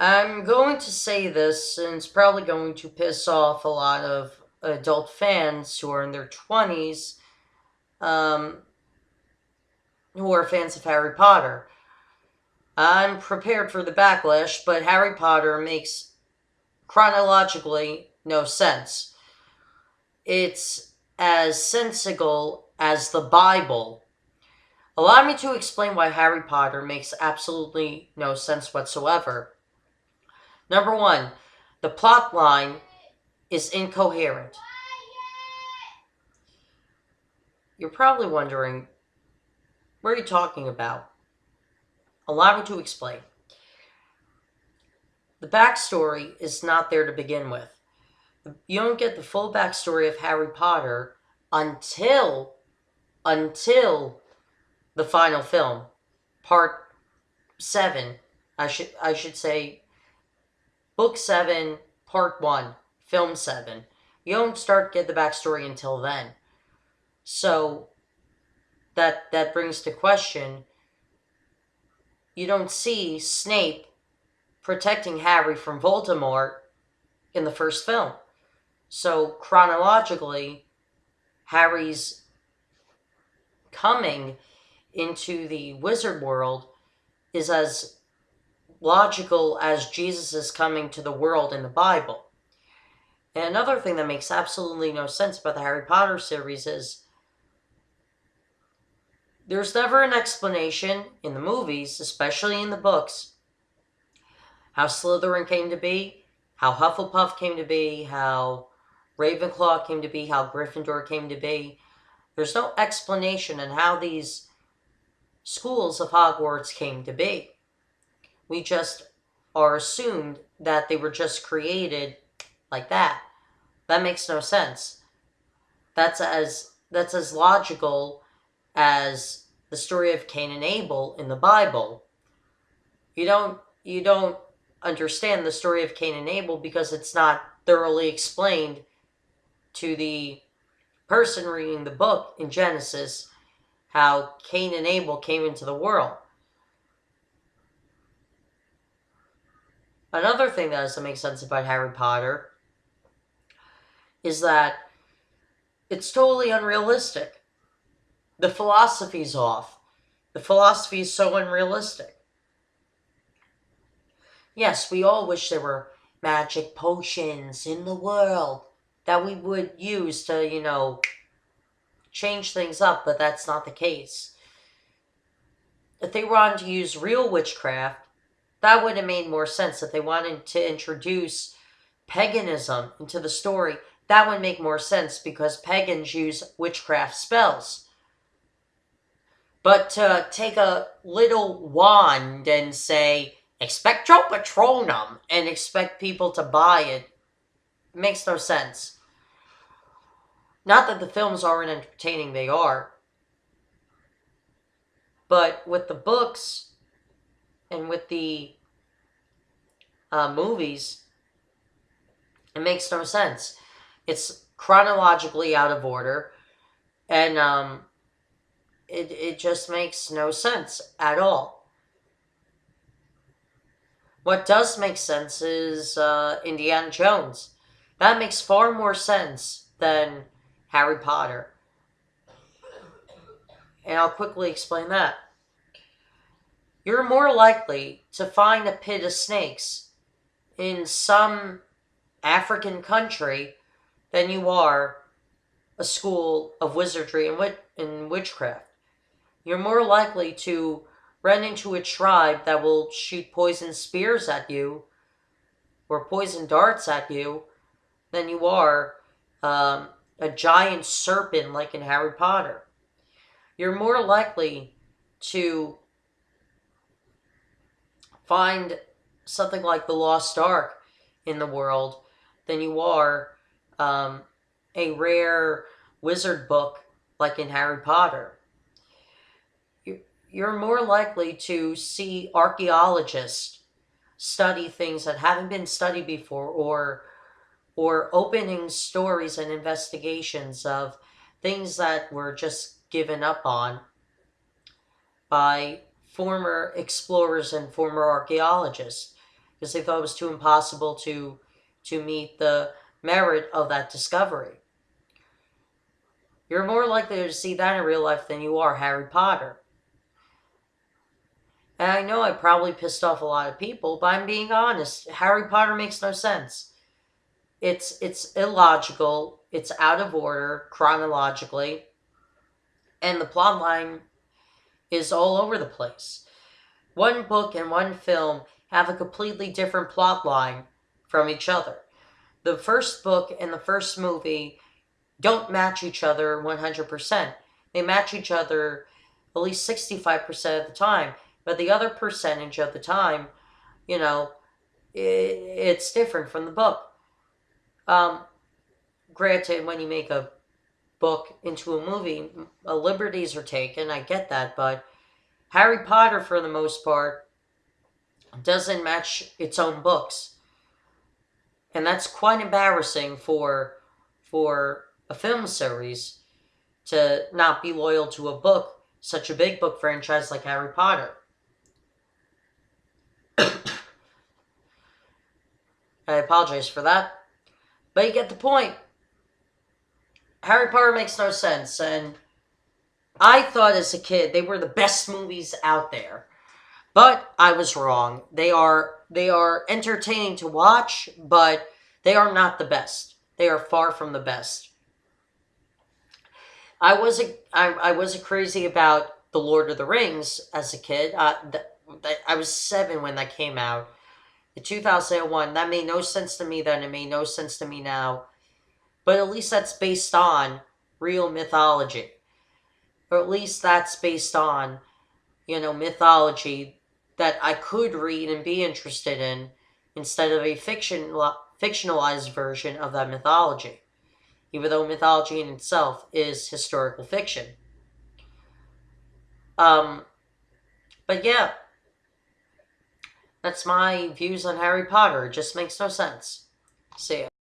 I'm going to say this, and it's probably going to piss off a lot of adult fans who are in their 20s, um, who are fans of Harry Potter. I'm prepared for the backlash, but Harry Potter makes chronologically no sense. It's as sensical as the Bible. Allow me to explain why Harry Potter makes absolutely no sense whatsoever. Number one, the plot line is incoherent. You're probably wondering, what are you talking about? Allow me to explain. The backstory is not there to begin with. You don't get the full backstory of Harry Potter until until the final film, part 7. I should say book 7, part 1, film 7. You don't start get the backstory until then. So that brings to question, you don't see Snape protecting Harry from Voldemort in the first film. So chronologically, Harry's coming into the wizard world is as logical as Jesus is coming to the world in the Bible. And another thing that makes absolutely no sense about the Harry Potter series is there's never an explanation in the movies, especially in the books, how Slytherin came to be, how Hufflepuff came to be, how Ravenclaw came to be, how Gryffindor came to be. There's no explanation on how these schools of Hogwarts came to be. We just are assumed that they were just created like that. That makes no sense. That's as logical as the story of Cain and Abel in the Bible. You don't understand the story of Cain and Abel because it's not thoroughly explained to the person reading the book in Genesis how Cain and Abel came into the world. Another thing that doesn't make sense about Harry Potter is that it's totally unrealistic. The philosophy's off. The philosophy is so unrealistic. Yes, we all wish there were magic potions in the world that we would use to, change things up, but that's not the case. If they wanted to use real witchcraft, that would have made more sense. If they wanted to introduce paganism into the story, that would make more sense because pagans use witchcraft spells. But to take a little wand and say, Expectro Patronum, and expect people to buy it makes no sense. Not that the films aren't entertaining, they are. But with the books and with the movies, it makes no sense. It's chronologically out of order, and it just makes no sense at all. What does make sense is Indiana Jones. That makes far more sense than Harry Potter. And I'll quickly explain that. You're more likely to find a pit of snakes in some African country than you are a school of wizardry and witchcraft. You're more likely to run into a tribe that will shoot poison spears at you or poison darts at you than you are a giant serpent like in Harry Potter. You're more likely to find something like the Lost Ark in the world than you are a rare wizard book like in Harry Potter. You're more likely to see archaeologists study things that haven't been studied before, or opening stories and investigations of things that were just given up on by former explorers and former archaeologists. because they thought it was too impossible to meet the merit of that discovery. You're more likely to see that in real life than you are Harry Potter. And I know I probably pissed off a lot of people, but I'm being honest. Harry Potter makes no sense. It's illogical. It's out of order chronologically, and the plot line is all over the place. One book and one film have a completely different plot line from each other. The first book and the first movie don't match each other 100%. They match each other at least 65% of the time, but the other percentage of the time, you know, it's different from the book. Granted, when you make a book into a movie, liberties are taken, I get that, but Harry Potter, for the most part, doesn't match its own books. And that's quite embarrassing for a film series to not be loyal to a book, such a big book franchise like Harry Potter. I apologize for that. But you get the point. Harry Potter makes no sense, and I thought as a kid they were the best movies out there. But I was wrong. They are entertaining to watch, but they are not the best. They are far from the best. I wasn't crazy about the Lord of the Rings as a kid. I was 7 when that came out. In 2001, that made no sense to me then. It made no sense to me now. But at least that's based on real mythology. Or at least that's based on, mythology that I could read and be interested in instead of a fictionalized version of that mythology. Even though mythology in itself is historical fiction. Um, but yeah, that's my views on Harry Potter. It just makes no sense. See ya.